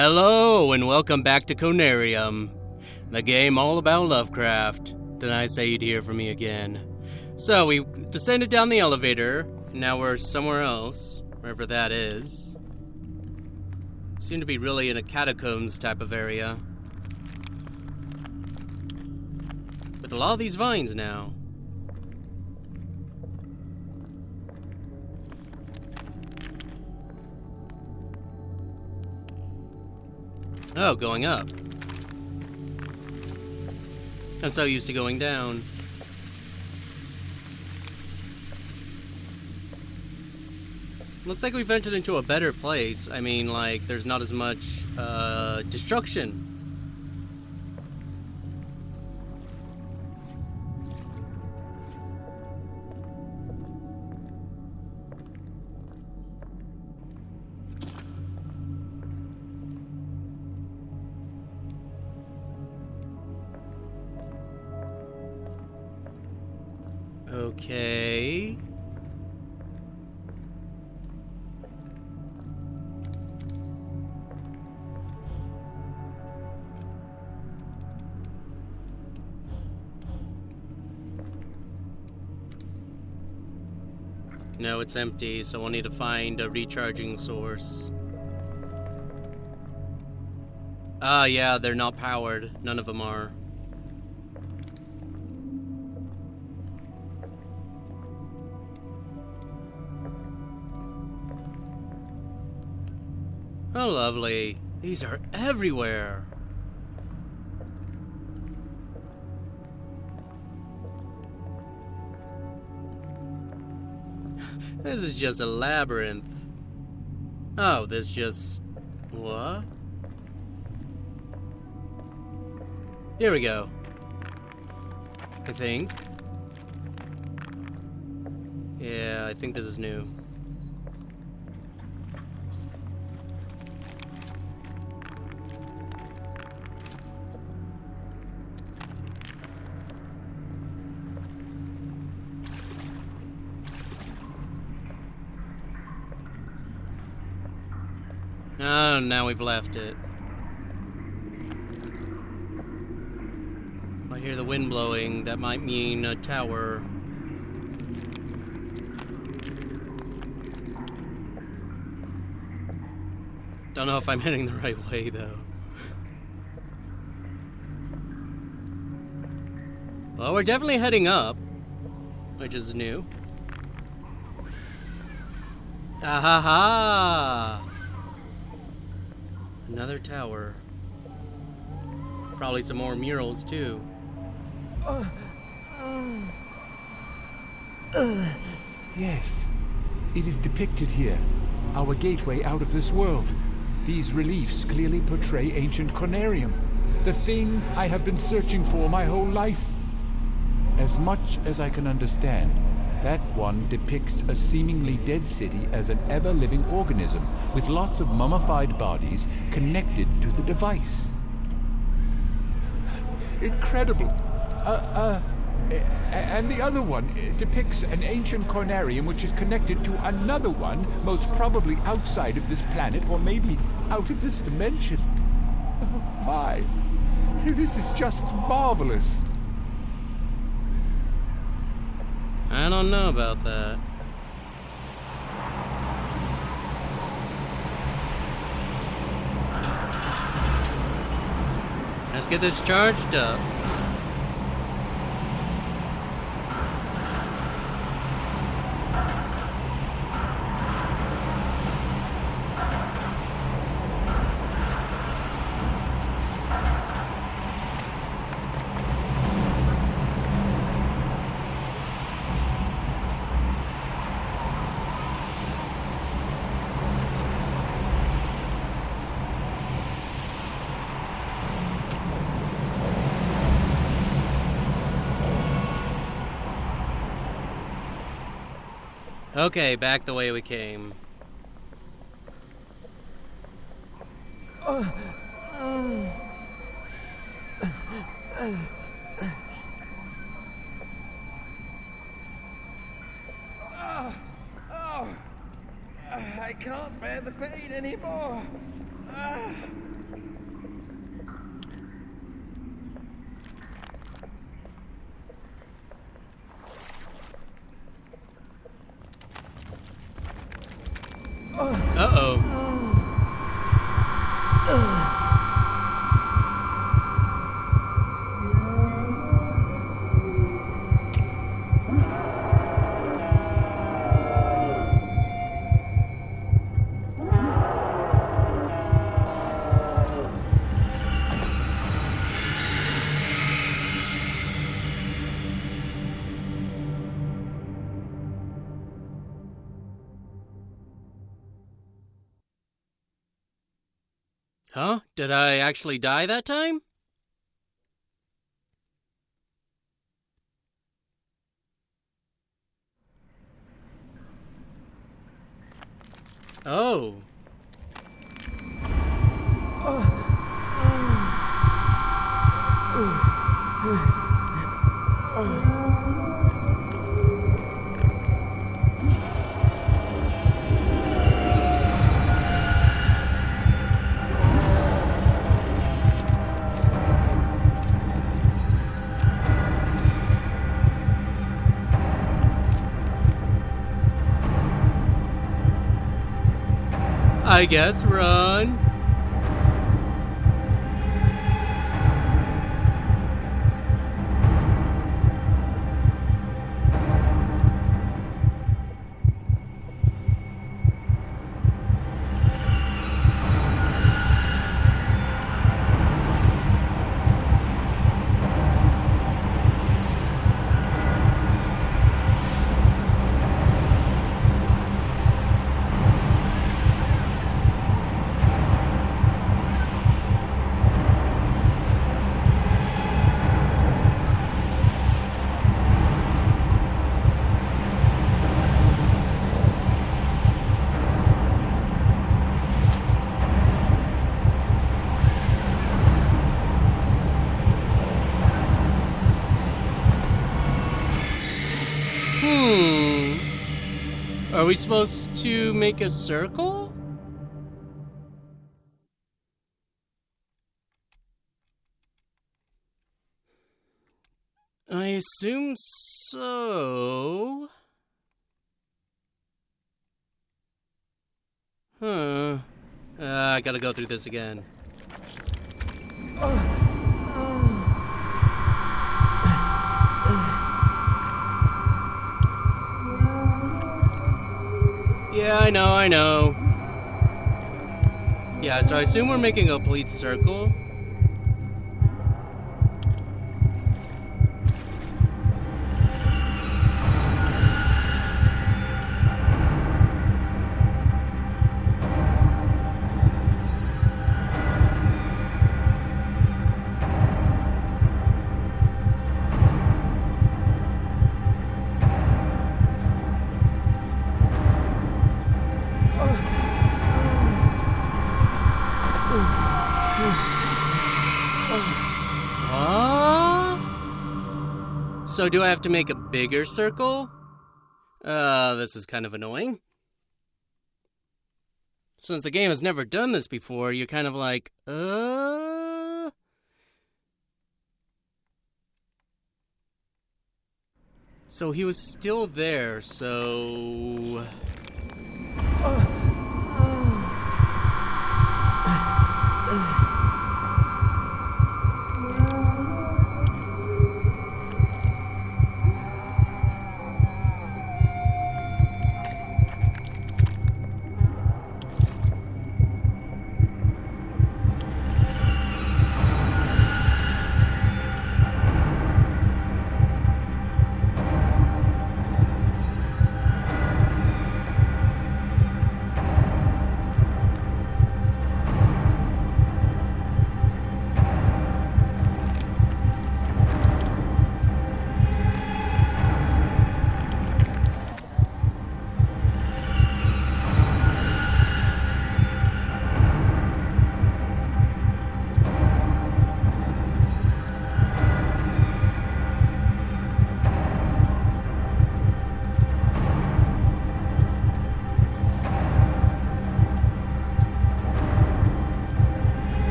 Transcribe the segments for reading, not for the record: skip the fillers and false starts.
Hello, and welcome back to Conarium, the game all about Lovecraft. Didn't say you'd hear from me again? So, we descended down the elevator, and now we're somewhere else, wherever that is. Seem to be really in a catacombs type of area. With a lot of these vines now. Oh, going up. I'm so used to going down. Looks like we've entered into a better place. I mean, like, there's not as much, destruction. Okay. No, it's empty, so we'll need to find a recharging source. Ah, yeah, they're not powered. None of them are. Oh, lovely. These are everywhere. This is just a labyrinth. Oh, this just... what? Here we go. I think. Yeah, I think this is new. Oh, now we've left it. I hear the wind blowing. That might mean a tower. Don't know if I'm heading the right way, though. Well, we're definitely heading up, which is new. Ah ha ha! Another tower. Probably some more murals, too. Yes, it is depicted here. Our gateway out of this world. These reliefs clearly portray ancient Conarium, the thing I have been searching for my whole life. As much as I can understand, that one depicts a seemingly dead city as an ever-living organism with lots of mummified bodies connected to the device. Incredible. And the other one depicts an ancient Conarium which is connected to another one, most probably outside of this planet or maybe out of this dimension. Oh my, this is just marvelous. I don't know about that. Let's get this charged up. Okay, back the way we came. I can't bear the pain anymore. Huh? Did I actually die that time? Oh. I guess run. Are we supposed to make a circle? I assume so. Huh. I gotta go through this again. Yeah, I know. Yeah, so I assume we're making a complete circle. So do I have to make a bigger circle? This is kind of annoying. Since the game has never done this before, you're kind of like, So he was still there, so...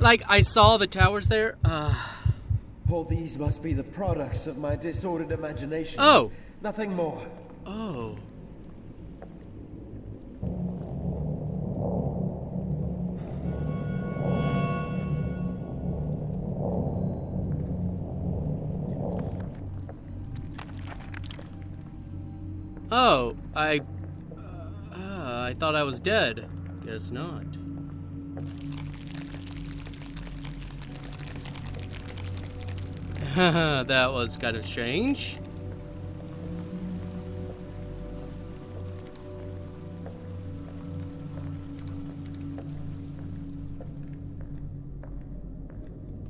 Like, I saw the towers there. All these must be the products of my disordered imagination. Oh. Nothing more. Oh. Oh, I thought I was dead. Guess not. That was kind of strange.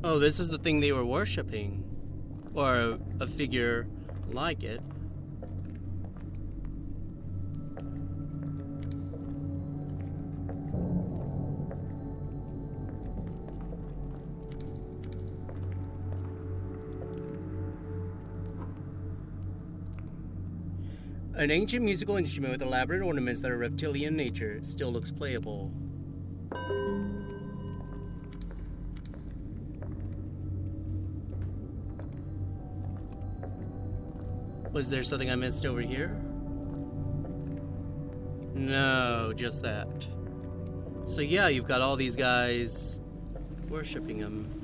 Oh, this is the thing they were worshipping. Or a figure like it. An ancient musical instrument with elaborate ornaments that are reptilian in nature still looks playable. Was there something I missed over here? No, just that. So yeah, you've got all these guys worshipping him.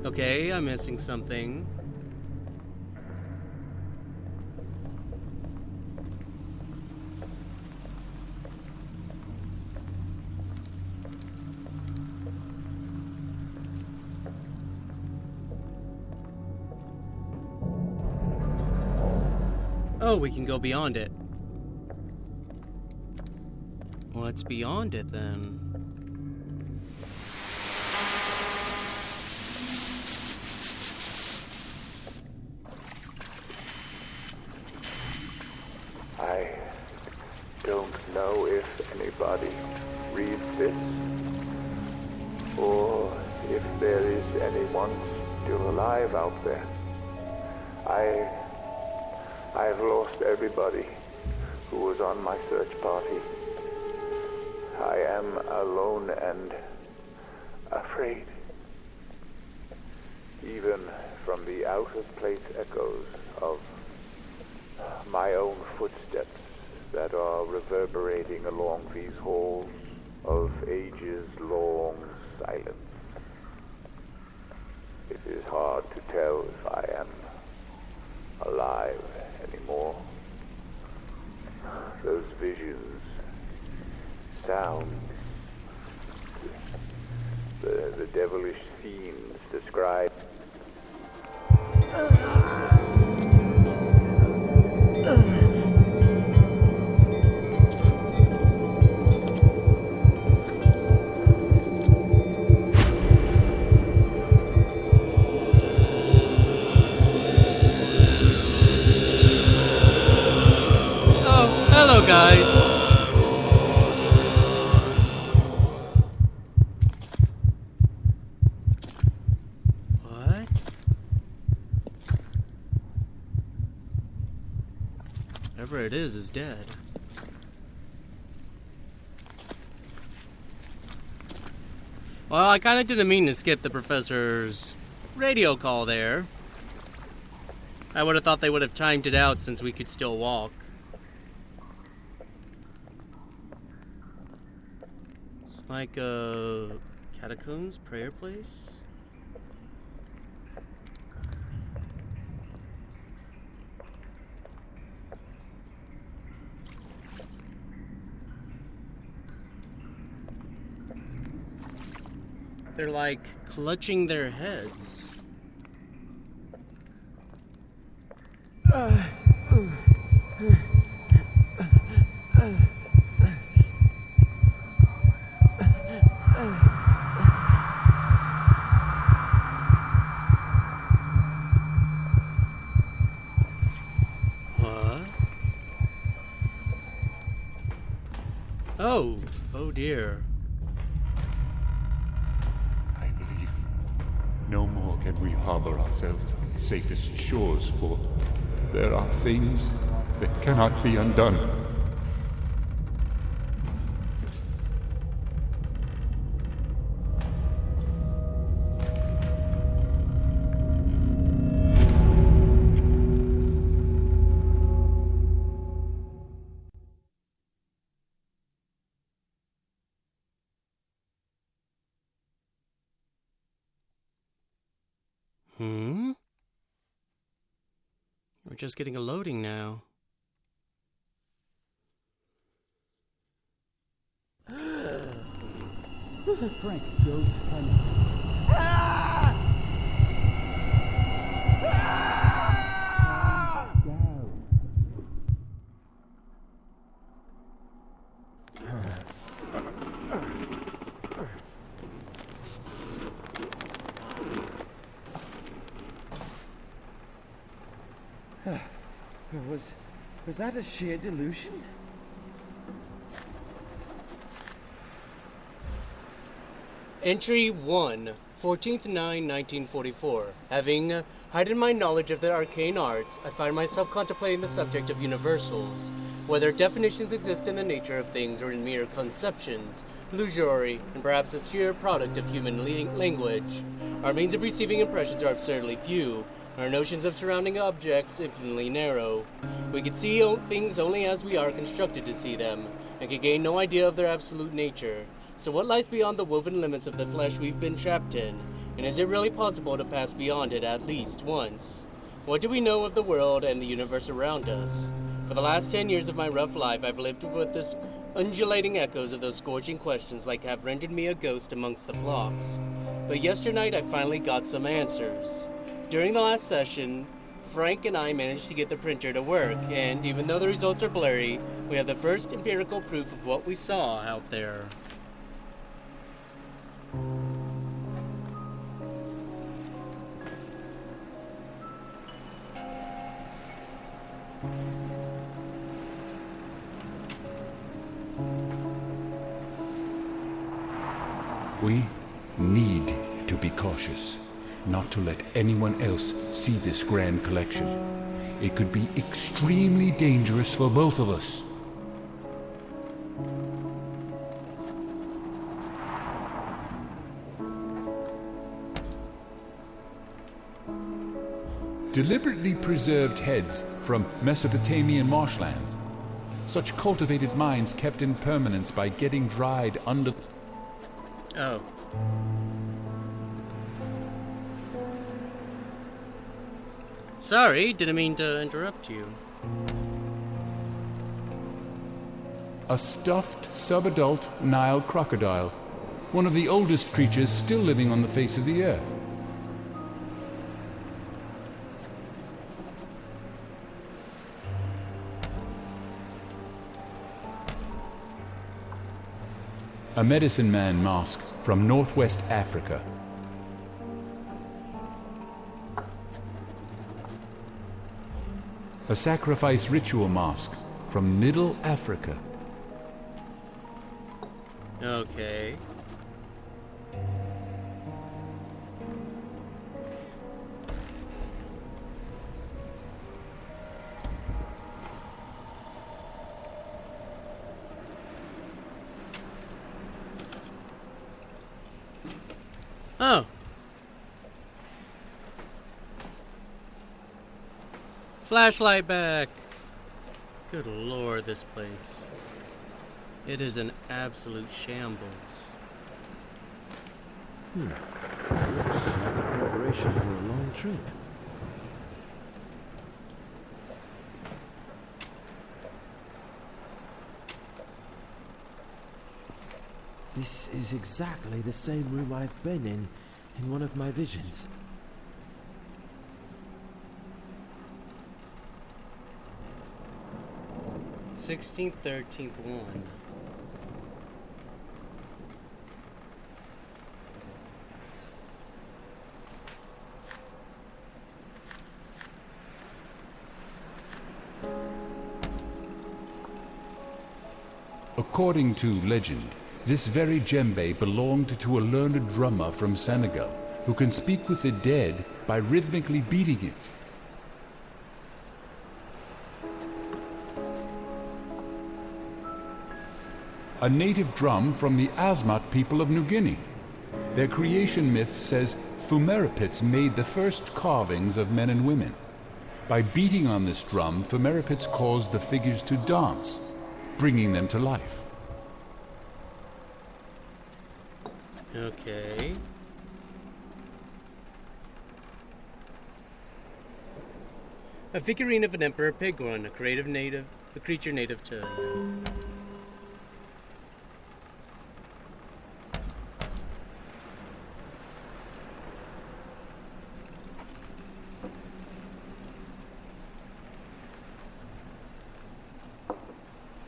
Okay, I'm missing something. Oh, we can go beyond it. What's beyond it then? I don't know if anybody reads this, or if there is anyone still alive out there. I've lost everybody who was on my search party. I am alone and afraid, even from the out-of-place echoes of my own footsteps that are reverberating along these halls of ages-long silence. It is hard to tell if I am alive anymore. Those visions, sounds, the devilish scenes described. Hello, guys. What? Whatever it is dead. Well, I kind of didn't mean to skip the professor's radio call there. I would have thought they would have timed it out since we could still walk. It's like a catacombs prayer place. They're like clutching their heads. What? Oh, oh dear. I believe no more can we harbor ourselves on the safest shores, for there are things that cannot be undone. We're just getting a loading now. Frank, Joe, Was that a sheer delusion? Entry 1, 14th-9-1944. Having heightened my knowledge of the arcane arts, I find myself contemplating the subject of universals. Whether definitions exist in the nature of things or in mere conceptions, illusory, and perhaps a sheer product of human language. Our means of receiving impressions are absurdly few. Our notions of surrounding objects infinitely narrow. We can see things only as we are constructed to see them, and can gain no idea of their absolute nature. So what lies beyond the woven limits of the flesh we've been trapped in? And is it really possible to pass beyond it at least once? What do we know of the world and the universe around us? For the last 10 years of my rough life, I've lived with this undulating echoes of those scorching questions like have rendered me a ghost amongst the flocks. But yesternight I finally got some answers. During the last session, Frank and I managed to get the printer to work, and even though the results are blurry, we have the first empirical proof of what we saw out there. We need to be cautious, not to let anyone else see this grand collection. It could be extremely dangerous for both of us. Deliberately preserved heads from Mesopotamian marshlands. Such cultivated minds kept in permanence by getting dried under... Oh. Sorry, didn't mean to interrupt you. A stuffed, subadult Nile crocodile. One of the oldest creatures still living on the face of the earth. A medicine man mask from Northwest Africa. A sacrifice ritual mask from Middle Africa. Okay. Oh. Flashlight back. Good lord, this place. It is an absolute shambles. Looks like a preparation for a long trip. This is exactly the same room I've been in one of my visions. Sixteenth, 13th, 1. According to legend, this very djembe belonged to a learned drummer from Senegal who can speak with the dead by rhythmically beating it. A native drum from the Asmat people of New Guinea. Their creation myth says Phumerapits made the first carvings of men and women. By beating on this drum, Phumerapits caused the figures to dance, bringing them to life. Okay. A figurine of an emperor Pigron, a creature native to...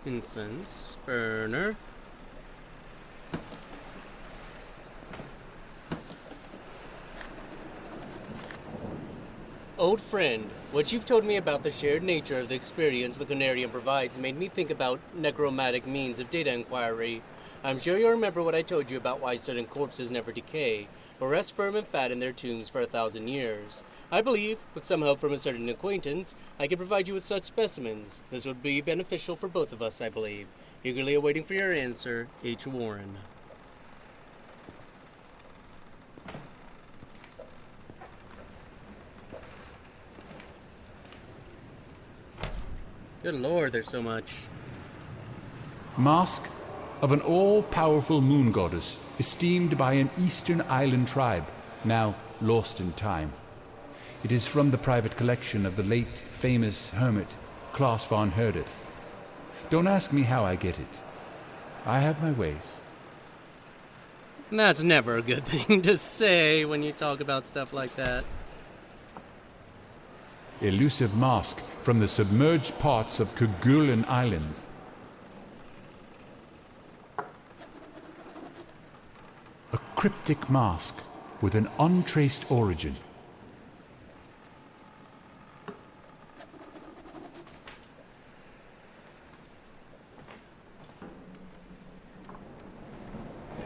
Incense burner. Old friend, what you've told me about the shared nature of the experience the Conarium provides made me think about necromantic means of data inquiry. I'm sure you'll remember what I told you about why certain corpses never decay, but rest firm and fat in their tombs for 1,000 years. I believe, with some help from a certain acquaintance, I can provide you with such specimens. This would be beneficial for both of us, I believe. Eagerly awaiting for your answer, H. Warren. Good lord, there's so much. Mask of an all-powerful moon goddess, esteemed by an eastern island tribe, now lost in time. It is from the private collection of the late famous hermit, Klaus von Herdeth. Don't ask me how I get it. I have my ways. That's never a good thing to say when you talk about stuff like that. Elusive mask from the submerged parts of Kerguelen Islands. A cryptic mask with an untraced origin.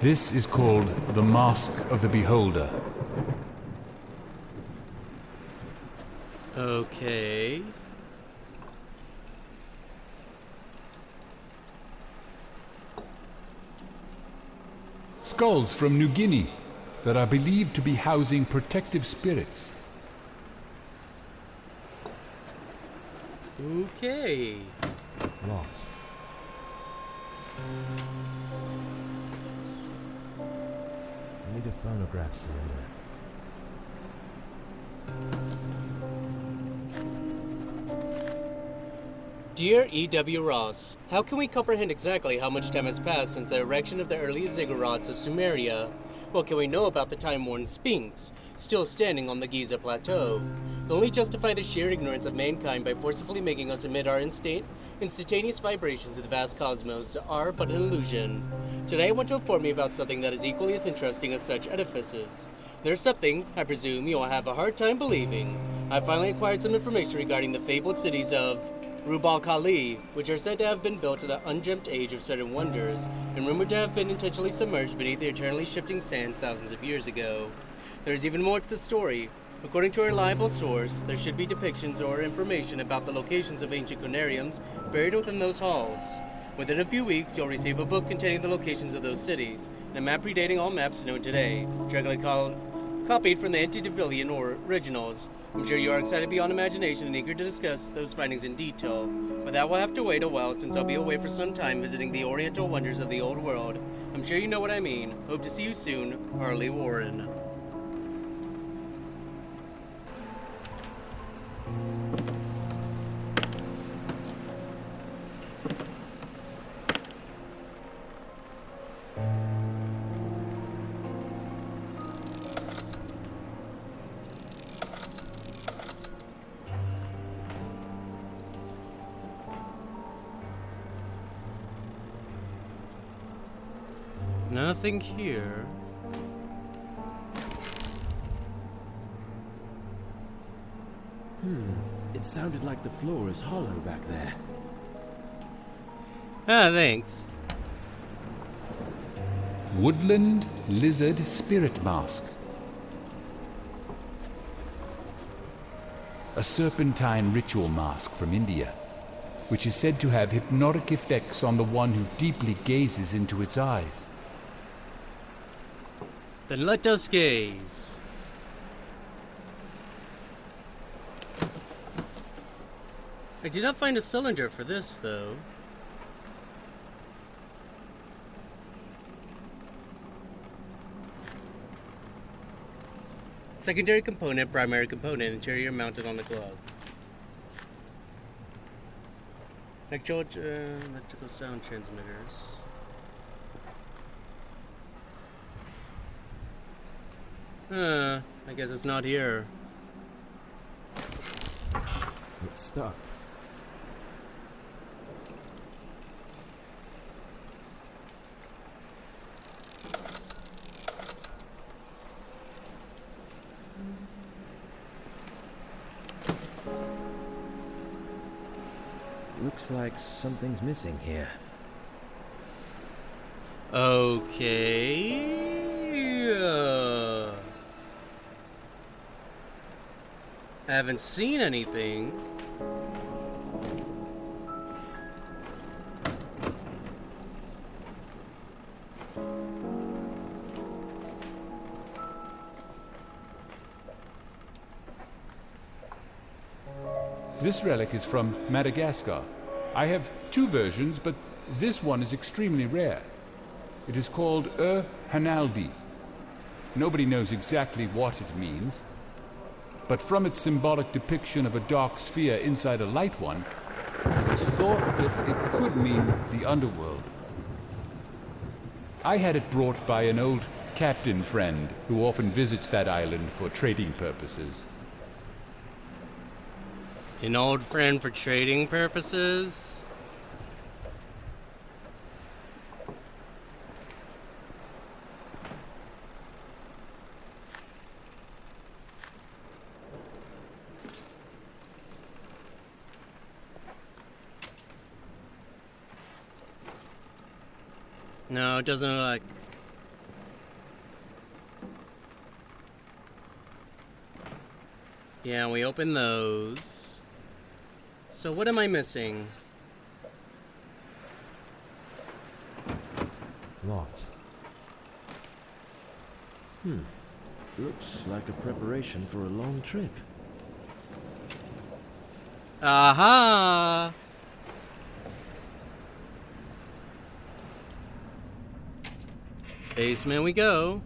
This is called the Mask of the Beholder. Okay. Skulls from New Guinea that are believed to be housing protective spirits. Okay. What? I need a phonograph cylinder. Dear E.W. Ross, how can we comprehend exactly how much time has passed since the erection of the earliest ziggurats of Sumeria? What can we know about the time-worn Sphinx, still standing on the Giza Plateau? They'll only justify the sheer ignorance of mankind by forcibly making us emit our instantaneous vibrations of the vast cosmos are but an illusion. Today I want to inform you about something that is equally as interesting as such edifices. There's something, I presume, you'll have a hard time believing. I finally acquired some information regarding the fabled cities of Rubal Khali, which are said to have been built in an undreamt age of certain wonders, and rumored to have been intentionally submerged beneath the eternally shifting sands thousands of years ago. There's even more to the story. According to a reliable source, there should be depictions or information about the locations of ancient Conariums buried within those halls. Within a few weeks, you'll receive a book containing the locations of those cities, and a map predating all maps known today, directly copied from the antediluvian originals. I'm sure you are excited beyond imagination and eager to discuss those findings in detail, but that will have to wait a while since I'll be away for some time visiting the oriental wonders of the old world. I'm sure you know what I mean. Hope to see you soon, Harley Warren. Nothing here. It sounded like the floor is hollow back there. Ah, thanks. Woodland Lizard Spirit Mask. A serpentine ritual mask from India, which is said to have hypnotic effects on the one who deeply gazes into its eyes. Then let us gaze. I did not find a cylinder for this, though. Secondary component, primary component, interior mounted on the glove. Electrical sound transmitters. I guess it's not here. It's stuck. Looks like something's missing here. Okay. I haven't seen anything. This relic is from Madagascar. I have two versions, but this one is extremely rare. It is called Hanaldi. Nobody knows exactly what it means, but from its symbolic depiction of a dark sphere inside a light one, it is thought that it could mean the underworld. I had it brought by an old captain friend who often visits that island for trading purposes. An old friend for trading purposes? No, it doesn't look like... Yeah, we open those. So what am I missing? Locked. Looks like a preparation for a long trip. Aha! Basement we go.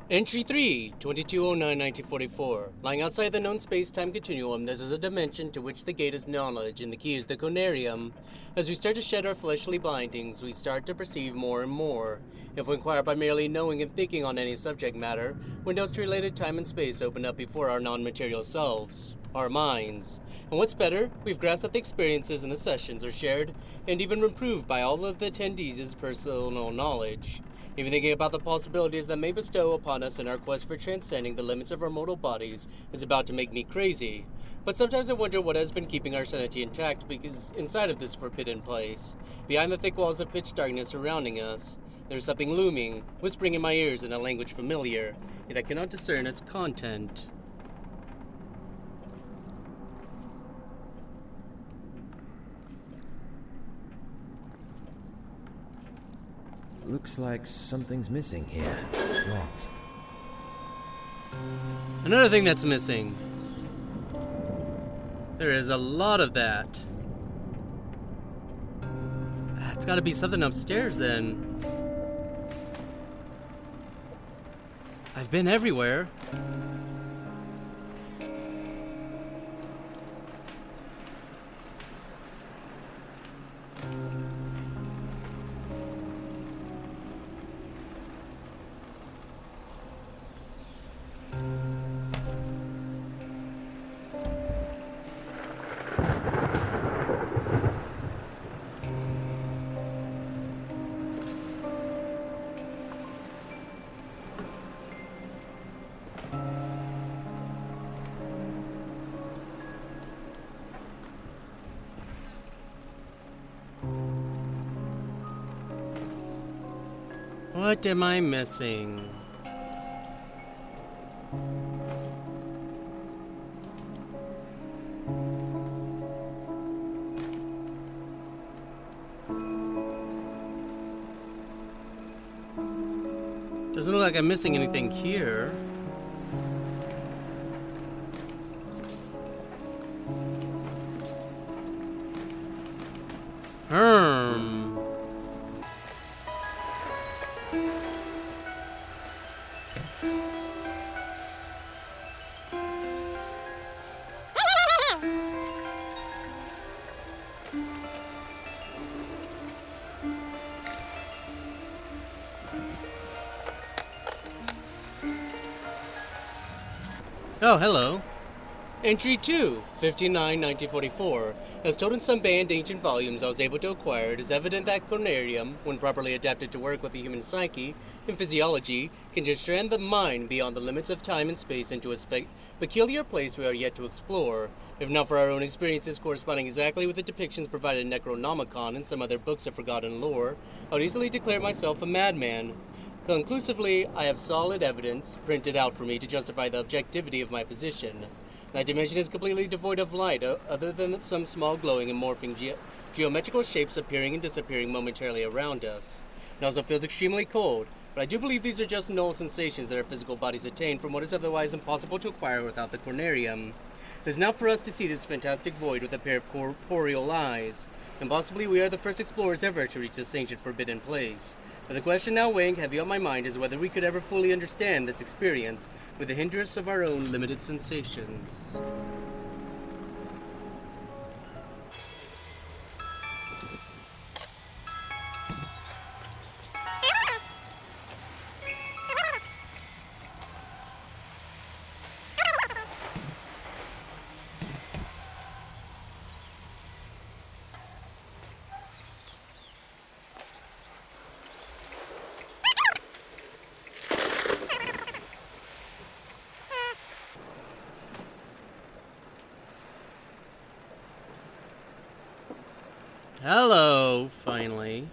Entry 3, 2209-1944. Lying outside the known space-time continuum, this is a dimension to which the gate is knowledge, and the key is the Conarium. As we start to shed our fleshly bindings, we start to perceive more and more. If we inquire by merely knowing and thinking on any subject matter, windows to related time and space open up before our non-material selves, our minds. And what's better, we've grasped that the experiences in the sessions are shared and even improved by all of the attendees' personal knowledge. Even thinking about the possibilities that may bestow upon us in our quest for transcending the limits of our mortal bodies is about to make me crazy. But sometimes I wonder what has been keeping our sanity intact, because inside of this forbidden place, behind the thick walls of pitch darkness surrounding us, there's something looming, whispering in my ears in a language familiar, yet I cannot discern its content. Looks like something's missing here. Locked. Another thing that's missing. There is a lot of that. It's gotta be something upstairs then. I've been everywhere. What am I missing? Doesn't look like I'm missing anything here. Oh, hello. Entry 2, 59-1944. As told in some banned ancient volumes I was able to acquire, it is evident that Conarium, when properly adapted to work with the human psyche and physiology, can descend the mind beyond the limits of time and space into a peculiar place we are yet to explore. If not for our own experiences corresponding exactly with the depictions provided in Necronomicon and some other books of forgotten lore, I would easily declare myself a madman. Conclusively, I have solid evidence, printed out for me to justify the objectivity of my position. That dimension is completely devoid of light, other than some small glowing and morphing geometrical shapes appearing and disappearing momentarily around us. It also feels extremely cold, but I do believe these are just null sensations that our physical bodies attain from what is otherwise impossible to acquire without the Conarium. It is now for us to see this fantastic void with a pair of corporeal eyes, and possibly we are the first explorers ever to reach this ancient forbidden place. But the question now weighing heavy on my mind is whether we could ever fully understand this experience with the hindrance of our own limited sensations. Hello, finally.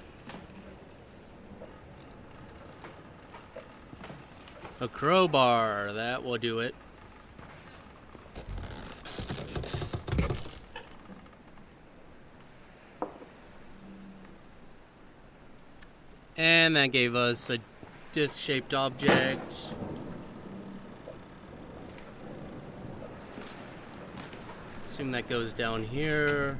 A crowbar, that will do it. And that gave us a disc-shaped object. Assume that goes down here.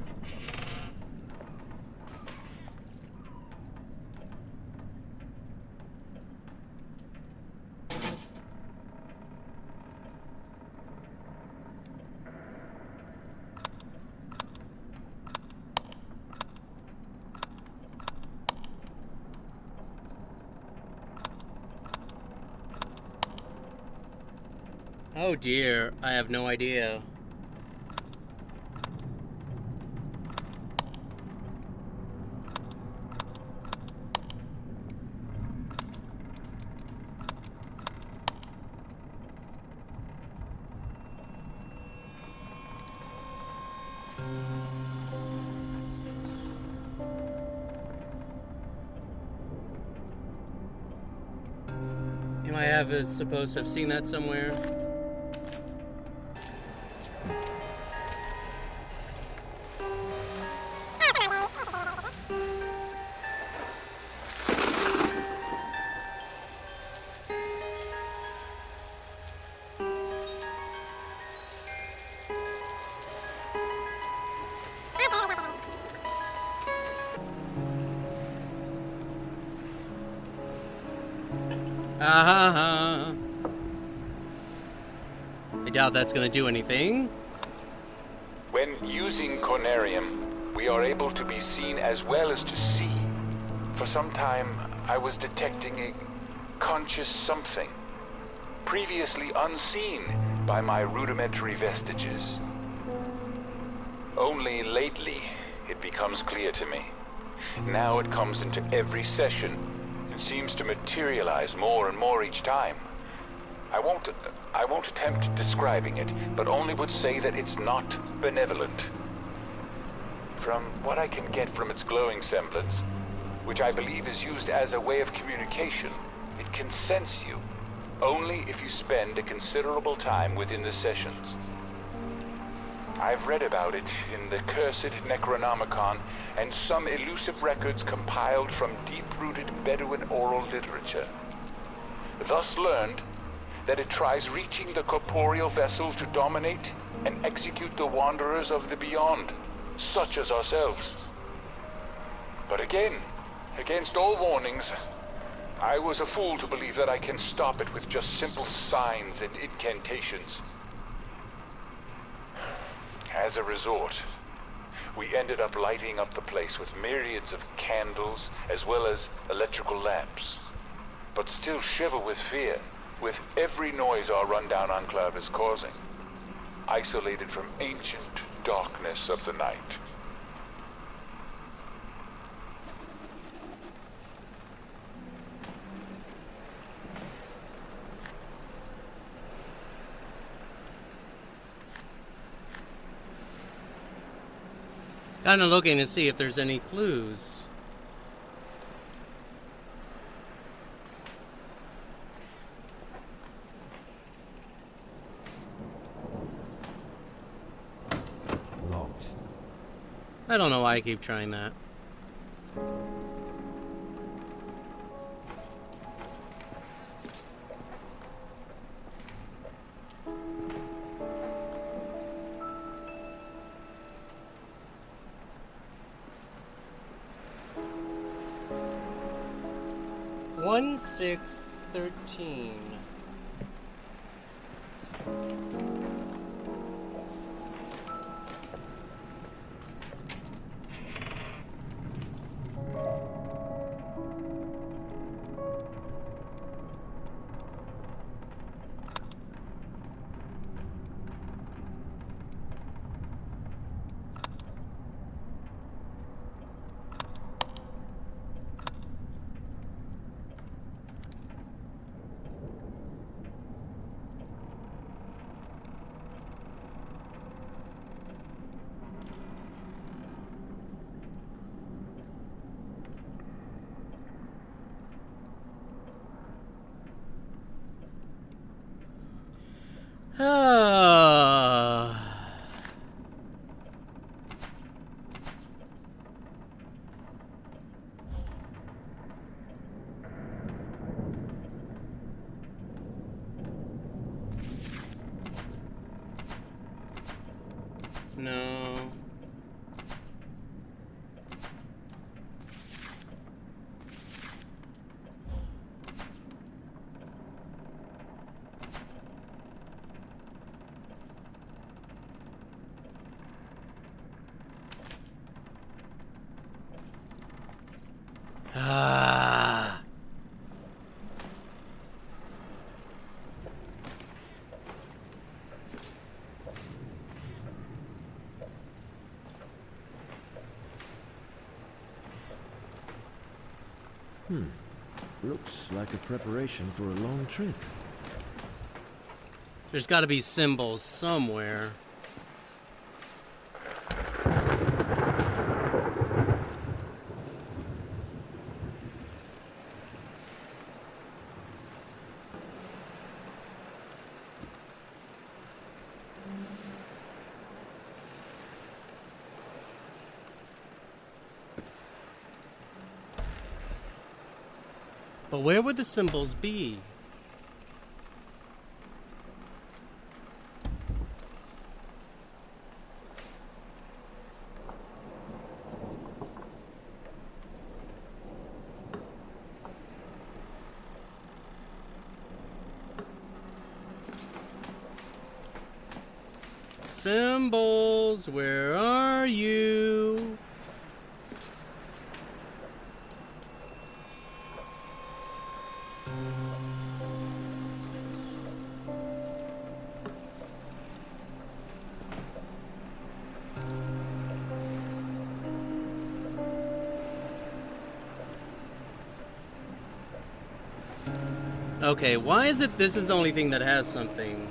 Oh dear, I have no idea. Am I supposed to have seen that somewhere? I doubt that's gonna do anything. When using Conarium, we are able to be seen as well as to see. For some time, I was detecting a conscious something, previously unseen by my rudimentary vestiges. Only lately, it becomes clear to me. Now it comes into every session and seems to materialize more and more each time. I won't attempt describing it, but only would say that it's not benevolent. From what I can get from its glowing semblance, which I believe is used as a way of communication. It can sense you, only if you spend a considerable time within the sessions. I've read about it in the cursed Necronomicon and some elusive records compiled from deep-rooted Bedouin oral literature. Thus learned that it tries reaching the corporeal vessel to dominate and execute the wanderers of the beyond, such as ourselves. But again, against all warnings, I was a fool to believe that I can stop it with just simple signs and incantations. As a resort, we ended up lighting up the place with myriads of candles as well as electrical lamps, but still shiver with fear with every noise our rundown enclave is causing, isolated from ancient darkness of the night. Kind of looking to see if there's any clues. Locked. I don't know why I keep trying that. One 613. No. Ah. Looks like a preparation for a long trip. There's got to be symbols somewhere. But where would the symbols be? Symbols, where are you? Okay, why is it this is the only thing that has something?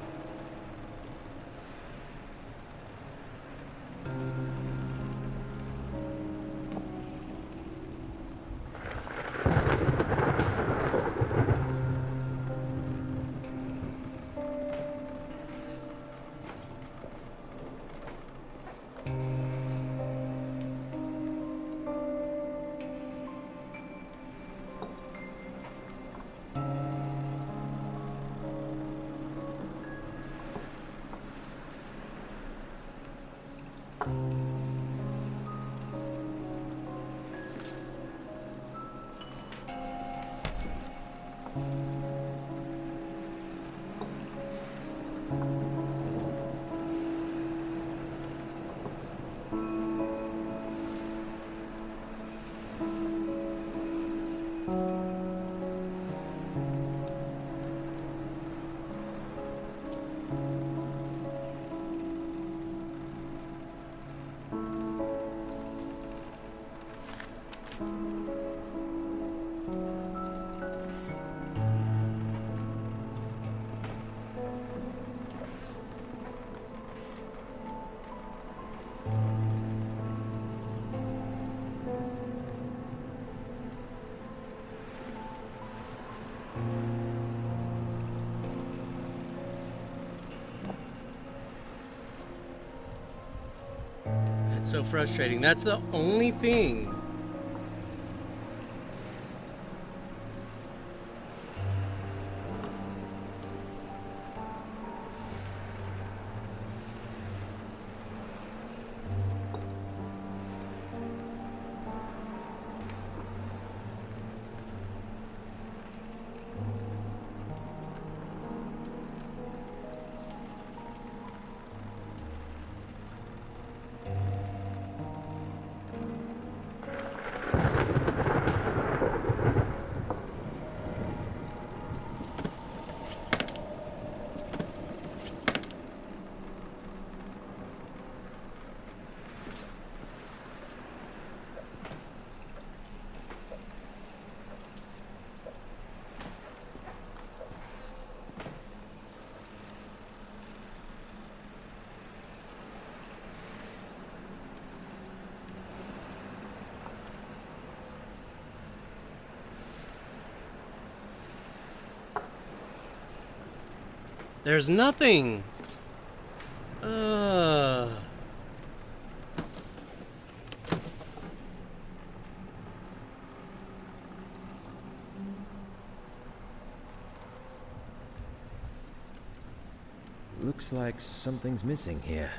That's so frustrating. That's the only thing. There's nothing. Looks like something's missing here.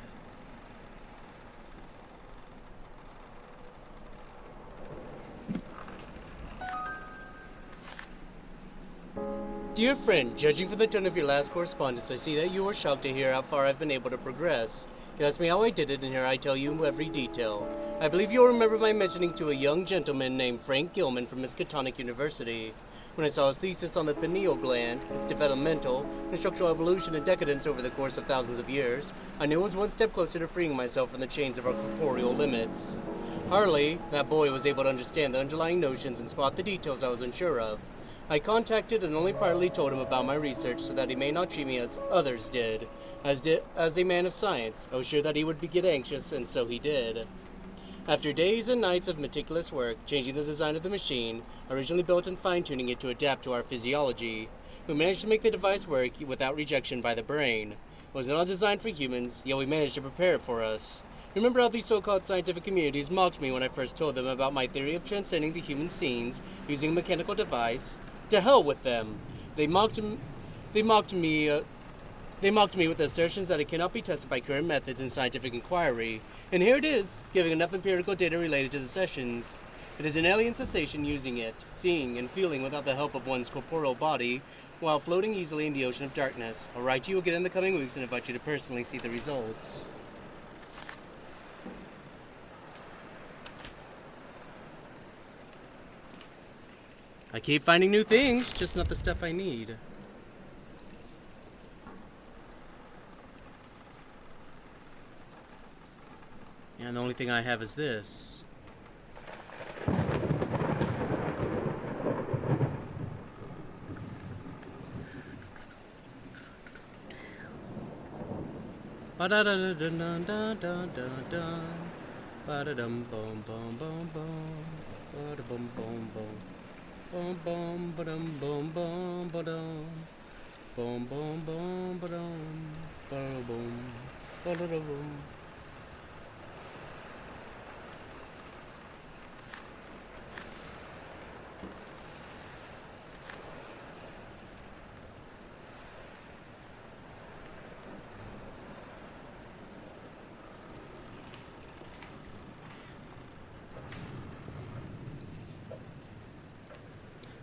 Dear friend, judging from the tone of your last correspondence, I see that you are shocked to hear how far I've been able to progress. You ask me how I did it, and here I tell you every detail. I believe you'll remember my mentioning to a young gentleman named Frank Gilman from Miskatonic University. When I saw his thesis on the pineal gland, its developmental and structural evolution and decadence over the course of thousands of years, I knew I was one step closer to freeing myself from the chains of our corporeal limits. Harley, that boy, was able to understand the underlying notions and spot the details I was unsure of. I contacted and only partly told him about my research so that he may not treat me as others did. As a man of science, I was sure that he would get anxious, and so he did. After days and nights of meticulous work, changing the design of the machine, originally built and fine-tuning it to adapt to our physiology, we managed to make the device work without rejection by the brain. It was not designed for humans, yet we managed to prepare it for us. Remember how these so-called scientific communities mocked me when I first told them about my theory of transcending the human scenes using a mechanical device? To hell with them! They mocked me with assertions that it cannot be tested by current methods in scientific inquiry. And here it is, giving enough empirical data related to the sessions. It is an alien sensation using it, seeing and feeling without the help of one's corporeal body, while floating easily in the ocean of darkness. I'll write to you again in the coming weeks and invite you to personally see the results. I keep finding new things, just not the stuff I need. And the only thing I have is this. Ba-da-da-da-da-da-da-da-da. Ba-da-dum-bum-bum-bum-bum. Ba-da-bum-bum-bum. Bum bum ba-dum bum bum ba-dum. Bum bum bum ba-dum. Ba-da-bum. Ba-da-da-bum.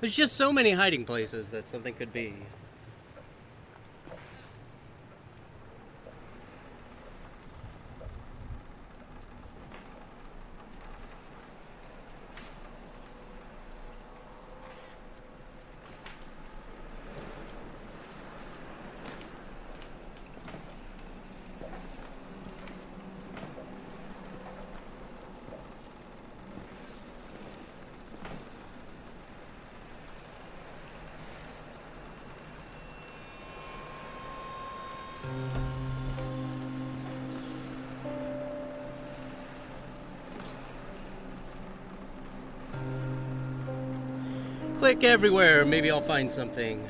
There's just so many hiding places that something could be. Click everywhere, maybe I'll find something.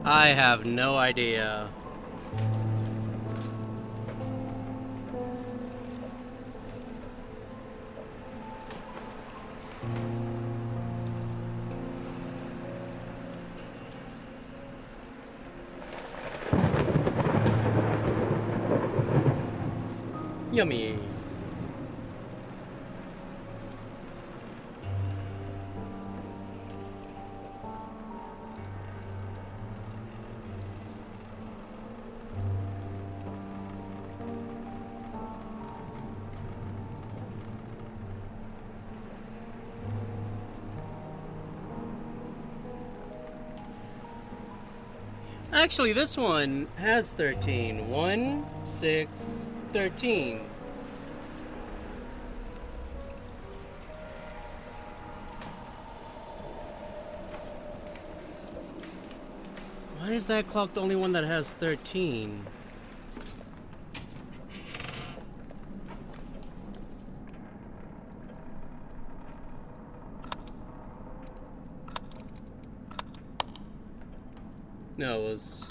I have no idea. Yummy. Actually, this one has 13. 1, 6, 13. Why is that clock the only one that has 13? No, it was...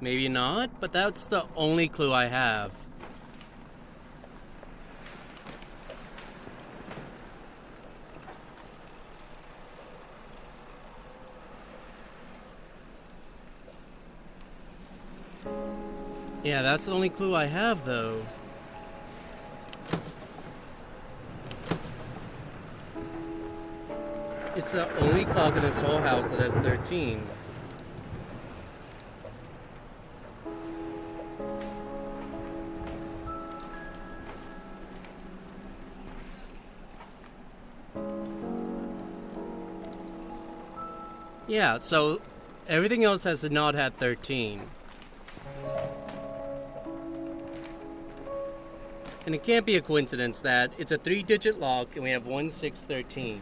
Maybe not, but that's the only clue I have. Yeah, that's the only clue I have, though. It's the only clock in this whole house that has 13. Yeah, so everything else has not had 13. And it can't be a coincidence that it's a 3-digit lock and we have 1, 6, 13.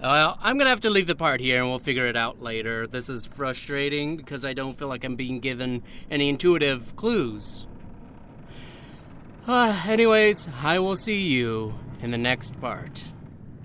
Well, I'm gonna have to leave the part here and we'll figure it out later. This is frustrating because I don't feel like I'm being given any intuitive clues. Anyways, I will see you in the next part.